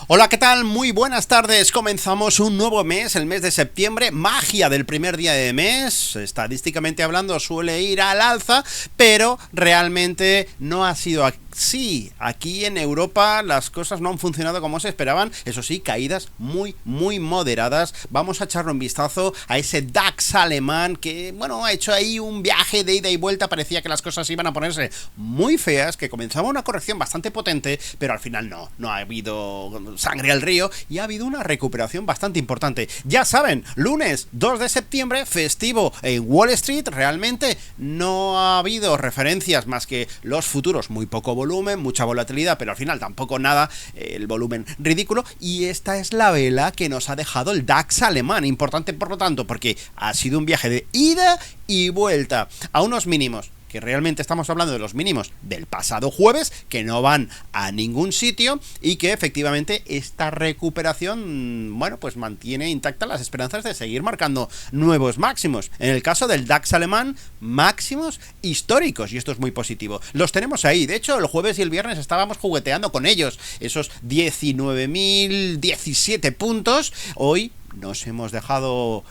Hola, ¿qué tal? Muy buenas tardes. Comenzamos un nuevo mes, el mes de septiembre. Magia del primer día de mes. Estadísticamente hablando suele ir al alza, pero realmente no ha sido así. Aquí en Europa las cosas no han funcionado como se esperaban. Eso sí, caídas muy moderadas. Vamos a echarle un vistazo a ese DAX alemán que, bueno, ha hecho ahí un viaje de ida y vuelta. Parecía que las cosas iban a ponerse muy feas, que comenzaba una corrección bastante potente, pero al final no ha habido sangre al río y ha habido una recuperación bastante importante. Ya saben, lunes 2 de septiembre, festivo en Wall Street. Realmente no ha habido referencias más que los futuros, muy poco volumen, mucha volatilidad, pero al final tampoco nada, el volumen ridículo. Y esta es la vela que nos ha dejado el DAX alemán, importante por lo tanto, porque ha sido un viaje de ida y vuelta a unos mínimos que realmente estamos hablando de los mínimos del pasado jueves, que no van a ningún sitio y que efectivamente esta recuperación, bueno, pues mantiene intactas las esperanzas de seguir marcando nuevos máximos. En el caso del DAX alemán, máximos históricos, y esto es muy positivo. Los tenemos ahí. De hecho, el jueves y el viernes estábamos jugueteando con ellos, esos 19.017 puntos. Hoy nos hemos dejado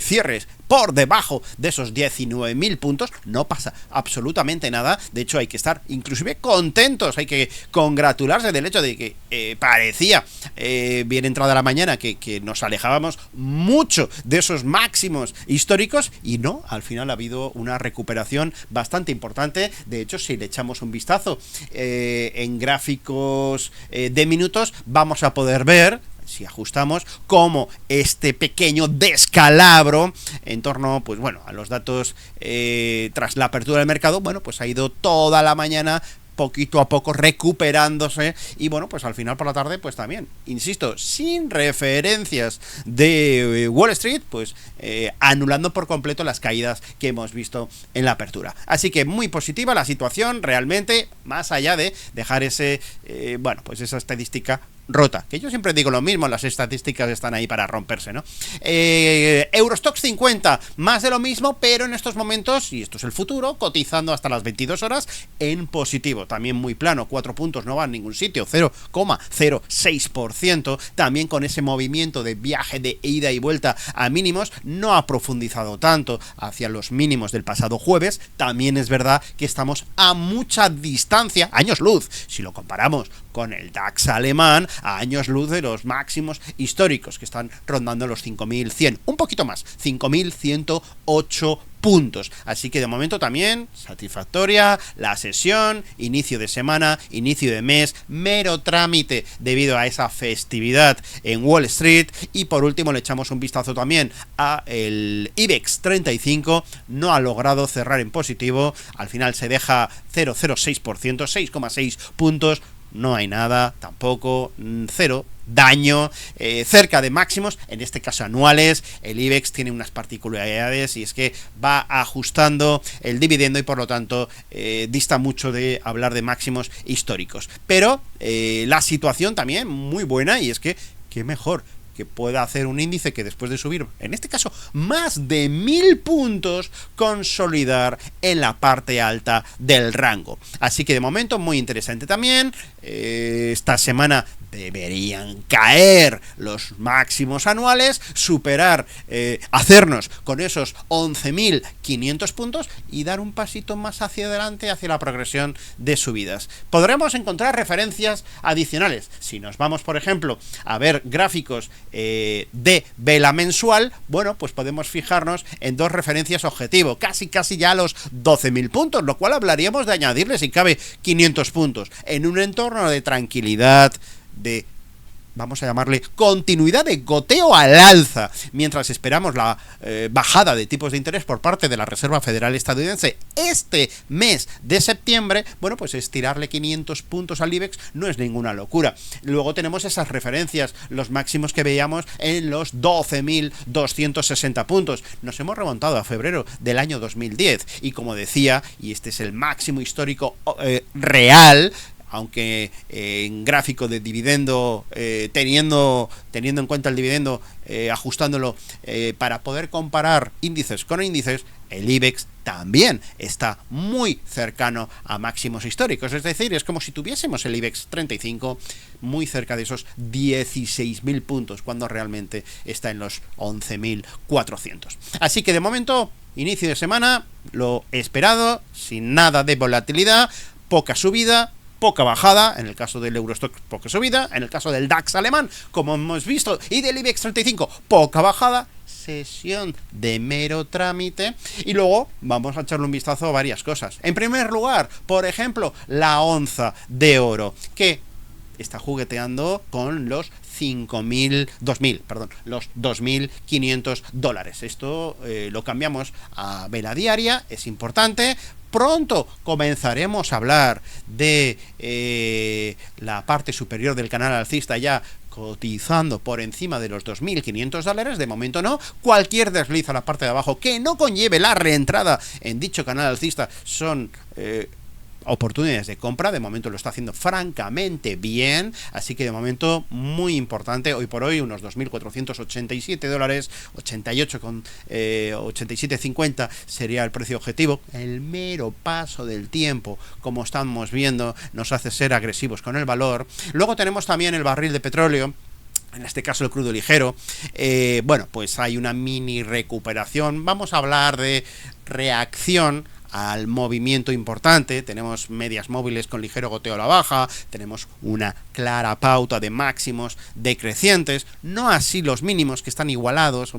cierres por debajo de esos 19.000 puntos. No pasa absolutamente nada. De hecho, hay que estar inclusive contentos. Hay que congratularse del hecho de que parecía bien entrada la mañana que nos alejábamos mucho de esos máximos históricos, y no, al final ha habido una recuperación bastante importante. De hecho, si le echamos un vistazo en gráficos de minutos, vamos a poder ver, si ajustamos, como este pequeño descalabro en torno, pues bueno, a los datos tras la apertura del mercado, bueno, pues ha ido toda la mañana poquito a poco recuperándose, y bueno, pues al final por la tarde, pues también, insisto, sin referencias de Wall Street, pues anulando por completo las caídas que hemos visto en la apertura. Así que muy positiva la situación, realmente, más allá de dejar ese, bueno, pues esa estadística rota, que yo siempre digo lo mismo, las estadísticas están ahí para romperse, ¿no? Eurostoxx 50, más de lo mismo, pero en estos momentos, y esto es el futuro, cotizando hasta las 22 horas en positivo, también muy plano, 4 puntos, no va a ningún sitio, 0,06%, también con ese movimiento de viaje de ida y vuelta a mínimos, no ha profundizado tanto hacia los mínimos del pasado jueves. También es verdad que estamos a mucha distancia, años luz, si lo comparamos con el DAX alemán, a años luz de los máximos históricos, que están rondando los 5.100, un poquito más, 5.108 puntos. Así que de momento también satisfactoria la sesión, inicio de semana, inicio de mes, mero trámite debido a esa festividad en Wall Street. Y por último le echamos un vistazo también a el IBEX 35, no ha logrado cerrar en positivo, al final se deja 0,06%, 6,6 puntos. No hay nada, tampoco, cero daño, cerca de máximos, en este caso anuales. El IBEX tiene unas particularidades, y es que va ajustando el dividendo y por lo tanto dista mucho de hablar de máximos históricos. Pero la situación también muy buena, y es que qué mejor que pueda hacer un índice que después de subir, en este caso, más de 1.000 puntos, consolidar en la parte alta del rango. Así que de momento muy interesante también. Esta semana deberían caer los máximos anuales, superar, hacernos con esos 11.500 puntos y dar un pasito más hacia adelante hacia la progresión de subidas. Podremos encontrar referencias adicionales. Si nos vamos, por ejemplo, a ver gráficos de vela mensual, bueno, pues podemos fijarnos en dos referencias objetivo, casi ya a los 12.000 puntos, lo cual hablaríamos de añadirle, si cabe, 500 puntos, en un entorno de tranquilidad, de, vamos a llamarle, continuidad de goteo al alza, mientras esperamos la bajada de tipos de interés por parte de la Reserva Federal estadounidense este mes de septiembre. Bueno, pues estirarle 500 puntos al IBEX no es ninguna locura. Luego tenemos esas referencias, los máximos que veíamos en los 12.260 puntos. Nos hemos remontado a febrero del año 2010 y, como decía, y este es el máximo histórico real, aunque en gráfico de dividendo, teniendo en cuenta el dividendo, ajustándolo para poder comparar índices con índices, el IBEX también está muy cercano a máximos históricos. Es decir, es como si tuviésemos el IBEX 35 muy cerca de esos 16.000 puntos, cuando realmente está en los 11.400. Así que de momento, inicio de semana, lo esperado, sin nada de volatilidad, poca subida, poca bajada, en el caso del Eurostoxx poca subida, en el caso del DAX alemán, como hemos visto, y del IBEX 35, poca bajada, sesión de mero trámite. Y luego vamos a echarle un vistazo a varias cosas. En primer lugar, por ejemplo, la onza de oro, que está jugueteando con los 2.500 dólares. Esto lo cambiamos a vela diaria, es importante. Pronto comenzaremos a hablar de la parte superior del canal alcista ya cotizando por encima de los 2.500 dólares. De momento no. Cualquier desliz a la parte de abajo que no conlleve la reentrada en dicho canal alcista son oportunidades de compra. De momento lo está haciendo francamente bien, así que de momento muy importante. Hoy por hoy unos 2.487 dólares, 87,50 sería el precio objetivo. El mero paso del tiempo, como estamos viendo, nos hace ser agresivos con el valor. Luego tenemos también el barril de petróleo, en este caso el crudo ligero. Bueno, pues hay una mini recuperación. Vamos a hablar de reacción al movimiento importante. Tenemos medias móviles con ligero goteo a la baja, tenemos una clara pauta de máximos decrecientes, no así los mínimos, que están igualados.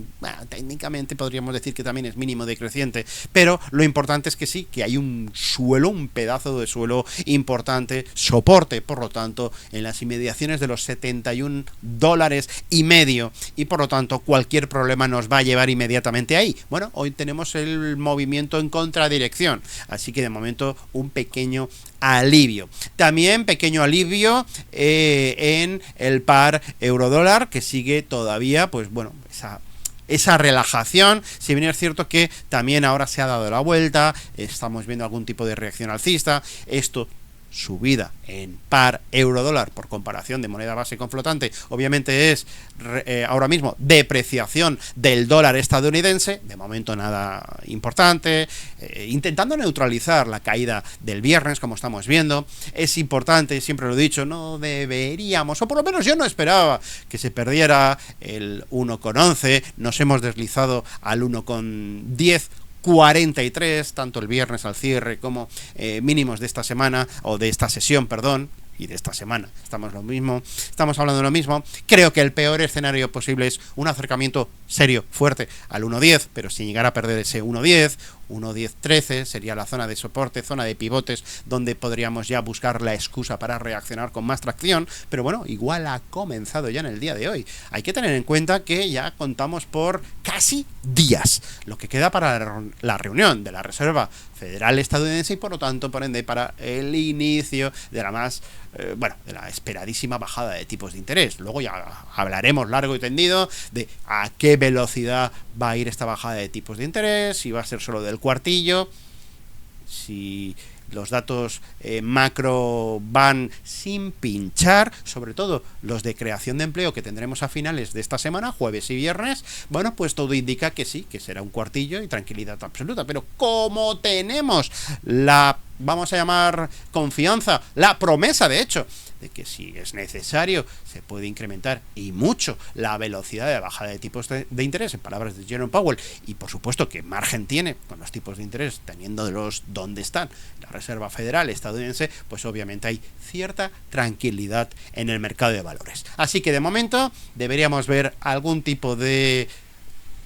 Técnicamente podríamos decir que también es mínimo decreciente, pero lo importante es que sí, que hay un suelo, un pedazo de suelo importante, soporte, por lo tanto, en las inmediaciones de los 71 dólares y medio, y por lo tanto cualquier problema nos va a llevar inmediatamente ahí. Bueno, hoy tenemos el movimiento en contradirección, así que de momento un pequeño alivio. También pequeño alivio en el par euro-dólar, que sigue todavía, pues bueno, esa relajación. Si bien es cierto que también ahora se ha dado la vuelta, estamos viendo algún tipo de reacción alcista. Esto, subida en par euro-dólar por comparación de moneda base con flotante, obviamente es ahora mismo depreciación del dólar estadounidense. De momento nada importante, intentando neutralizar la caída del viernes, como estamos viendo. Es importante, siempre lo he dicho, no deberíamos, o por lo menos yo no esperaba que se perdiera el 1,11, nos hemos deslizado al 1,1043, tanto el viernes al cierre como mínimos de esta semana, o de esta sesión, perdón, y de esta semana. Estamos hablando de lo mismo. Creo que el peor escenario posible es un acercamiento serio, fuerte al 1.10, pero sin llegar a perder ese 1.10, 1.1013 sería la zona de soporte, zona de pivotes, donde podríamos ya buscar la excusa para reaccionar con más tracción. Pero bueno, igual ha comenzado ya en el día de hoy. Hay que tener en cuenta que ya contamos por casi días lo que queda para la reunión de la Reserva Federal estadounidense, y por lo tanto, por ende, para el inicio de la de la esperadísima bajada de tipos de interés. Luego ya hablaremos largo y tendido de a qué velocidad va a ir esta bajada de tipos de interés, si va a ser solo del cuartillo, si los datos macro van sin pinchar, sobre todo los de creación de empleo que tendremos a finales de esta semana, jueves y viernes. Bueno, pues todo indica que sí, que será un cuartillo y tranquilidad absoluta. Pero como tenemos la, vamos a llamar, confianza, la promesa, de hecho, de que si es necesario se puede incrementar, y mucho, la velocidad de bajada de tipos de interés, en palabras de Jerome Powell, y por supuesto que margen tiene con los tipos de interés, teniéndolos donde están, la Reserva Federal estadounidense, pues obviamente hay cierta tranquilidad en el mercado de valores. Así que de momento deberíamos ver algún tipo de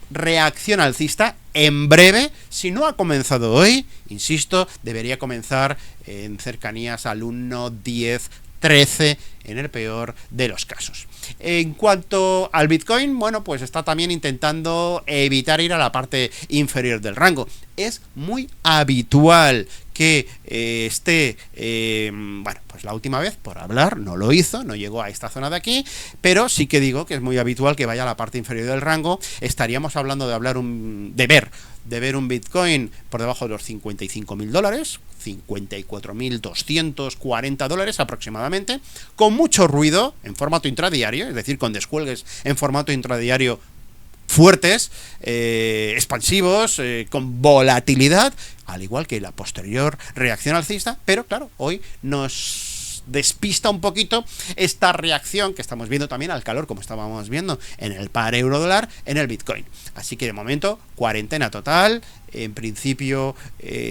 reacción alcista en breve. Si no ha comenzado hoy, insisto, debería comenzar en cercanías al 1.1013 en el peor de los casos. En cuanto al Bitcoin, bueno, pues está también intentando evitar ir a la parte inferior del rango. Es muy habitual que esté, bueno, pues la última vez, por hablar, no lo hizo, no llegó a esta zona de aquí, pero sí que digo que es muy habitual que vaya a la parte inferior del rango. Estaríamos hablando de ver un Bitcoin por debajo de los $55.000, $54.240 aproximadamente, con mucho ruido en formato intradiario, es decir, con descuelgues en formato intradiario fuertes, expansivos, con volatilidad, al igual que la posterior reacción alcista, pero claro, hoy nos despista un poquito esta reacción que estamos viendo también al calor, como estábamos viendo en el par euro-dólar, en el Bitcoin. Así que de momento, cuarentena total. En principio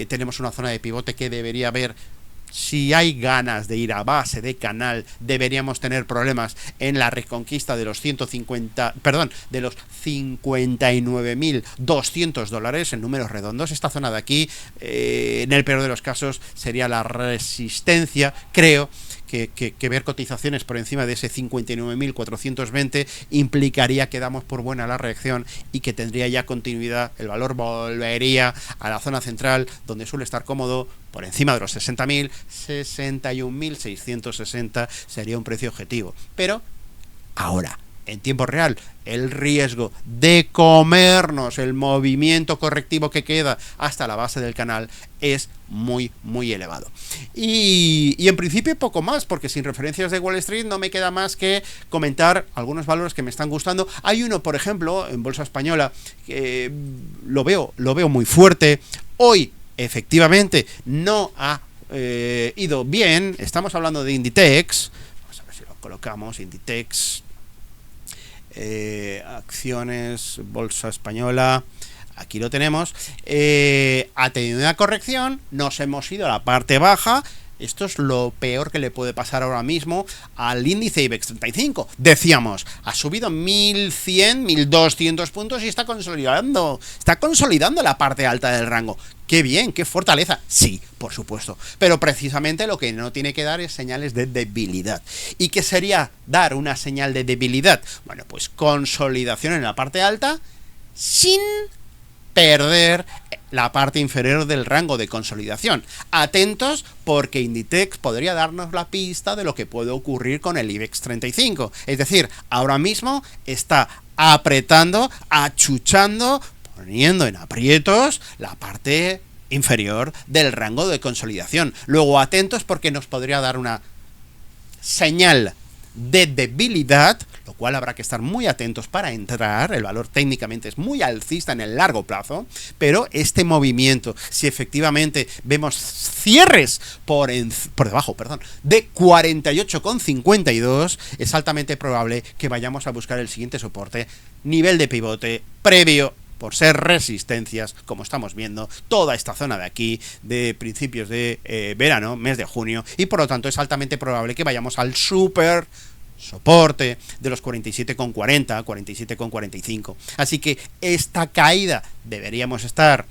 tenemos una zona de pivote que debería haber. Si hay ganas de ir a base de canal, deberíamos tener problemas en la reconquista de los de los $59.200 en números redondos. Esta zona de aquí, en el peor de los casos, sería la resistencia. Creo que ver cotizaciones por encima de ese 59.420 implicaría que damos por buena la reacción y que tendría ya continuidad. El valor volvería a la zona central, donde suele estar cómodo, por encima de los 60.000, 61.660 sería un precio objetivo. Pero ahora, en tiempo real, el riesgo de comernos el movimiento correctivo que queda hasta la base del canal es muy, muy elevado. Y en principio poco más, porque sin referencias de Wall Street no me queda más que comentar algunos valores que me están gustando. Hay uno, por ejemplo, en Bolsa Española, que lo veo muy fuerte. Hoy, efectivamente, no ha ido bien. Estamos hablando de Inditex. Vamos a ver si lo colocamos. Inditex, acciones, Bolsa Española. Aquí lo tenemos. Ha tenido una corrección. Nos hemos ido a la parte baja. Esto es lo peor que le puede pasar ahora mismo al índice IBEX 35. Decíamos, ha subido 1.100, 1.200 puntos y está consolidando la parte alta del rango. ¡Qué bien! ¡Qué fortaleza! Sí, por supuesto. Pero precisamente lo que no tiene que dar es señales de debilidad. ¿Y qué sería dar una señal de debilidad? Bueno, pues consolidación en la parte alta sin perder la parte inferior del rango de consolidación. Atentos, porque Inditex podría darnos la pista de lo que puede ocurrir con el IBEX 35. Es decir, ahora mismo está apretando, achuchando, poniendo en aprietos la parte inferior del rango de consolidación. Luego, atentos, porque nos podría dar una señal de debilidad, lo cual habrá que estar muy atentos para entrar. El valor técnicamente es muy alcista en el largo plazo, pero este movimiento, si efectivamente vemos cierres por debajo, de 48,52, es altamente probable que vayamos a buscar el siguiente soporte, nivel de pivote previo, por ser resistencias, como estamos viendo, toda esta zona de aquí, de principios de verano, mes de junio, y por lo tanto es altamente probable que vayamos al super soporte de los 47,40, 47,45. Así que esta caída deberíamos estar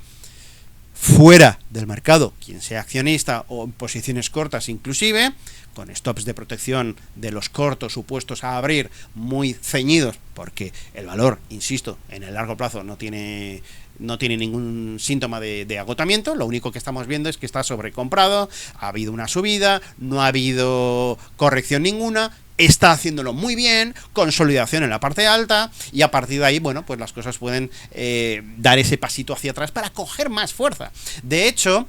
fuera del mercado, quien sea accionista o en posiciones cortas inclusive, con stops de protección de los cortos supuestos a abrir muy ceñidos, porque el valor, insisto, en el largo plazo no tiene ningún síntoma de agotamiento. Lo único que estamos viendo es que está sobrecomprado, ha habido una subida, no ha habido corrección ninguna, está haciéndolo muy bien, consolidación en la parte alta, y a partir de ahí, bueno, pues las cosas pueden dar ese pasito hacia atrás para coger más fuerza. De hecho,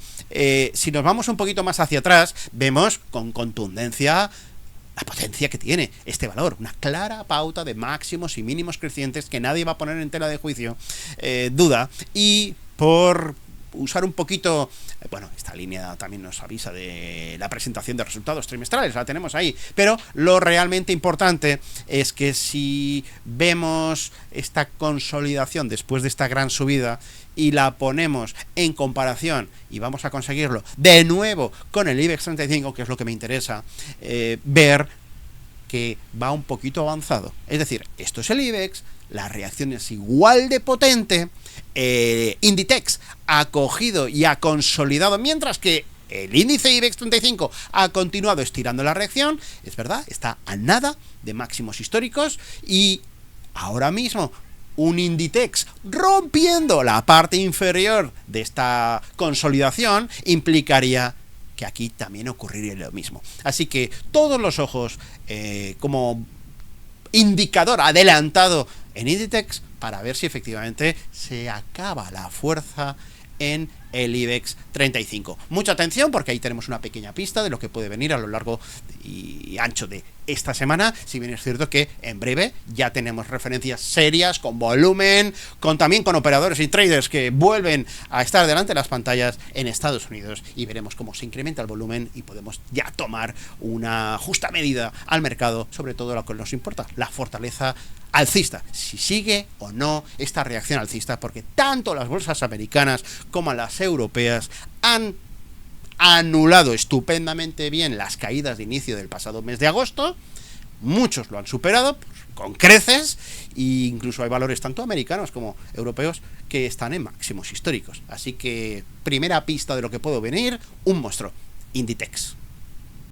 si nos vamos un poquito más hacia atrás, vemos con contundencia la potencia que tiene este valor, una clara pauta de máximos y mínimos crecientes que nadie va a poner en tela de juicio, duda. Y por usar un poquito, bueno, esta línea también nos avisa de la presentación de resultados trimestrales, la tenemos ahí, pero lo realmente importante es que si vemos esta consolidación después de esta gran subida y la ponemos en comparación, y vamos a conseguirlo de nuevo con el IBEX 35, que es lo que me interesa, ver que va un poquito avanzado. Es decir, esto es el IBEX, la reacción es igual de potente, Inditex ha cogido y ha consolidado, mientras que el índice IBEX 35 ha continuado estirando la reacción. Es verdad, está a nada de máximos históricos, y ahora mismo un Inditex rompiendo la parte inferior de esta consolidación, implicaría que aquí también ocurriría lo mismo. Así que todos los ojos como indicador adelantado en Inditex para ver si efectivamente se acaba la fuerza en el IBEX 35. Mucha atención porque ahí tenemos una pequeña pista de lo que puede venir a lo largo y ancho de esta semana, si bien es cierto que en breve ya tenemos referencias serias, con volumen, también con operadores y traders que vuelven a estar delante de las pantallas en Estados Unidos, y veremos cómo se incrementa el volumen y podemos ya tomar una justa medida al mercado, sobre todo lo que nos importa, la fortaleza alcista, si sigue o no esta reacción alcista, porque tanto las bolsas americanas como las europeas han anulado estupendamente bien las caídas de inicio del pasado mes de agosto. Muchos lo han superado con creces, e incluso hay valores tanto americanos como europeos que están en máximos históricos. Así que primera pista de lo que puede venir, un monstruo, Inditex.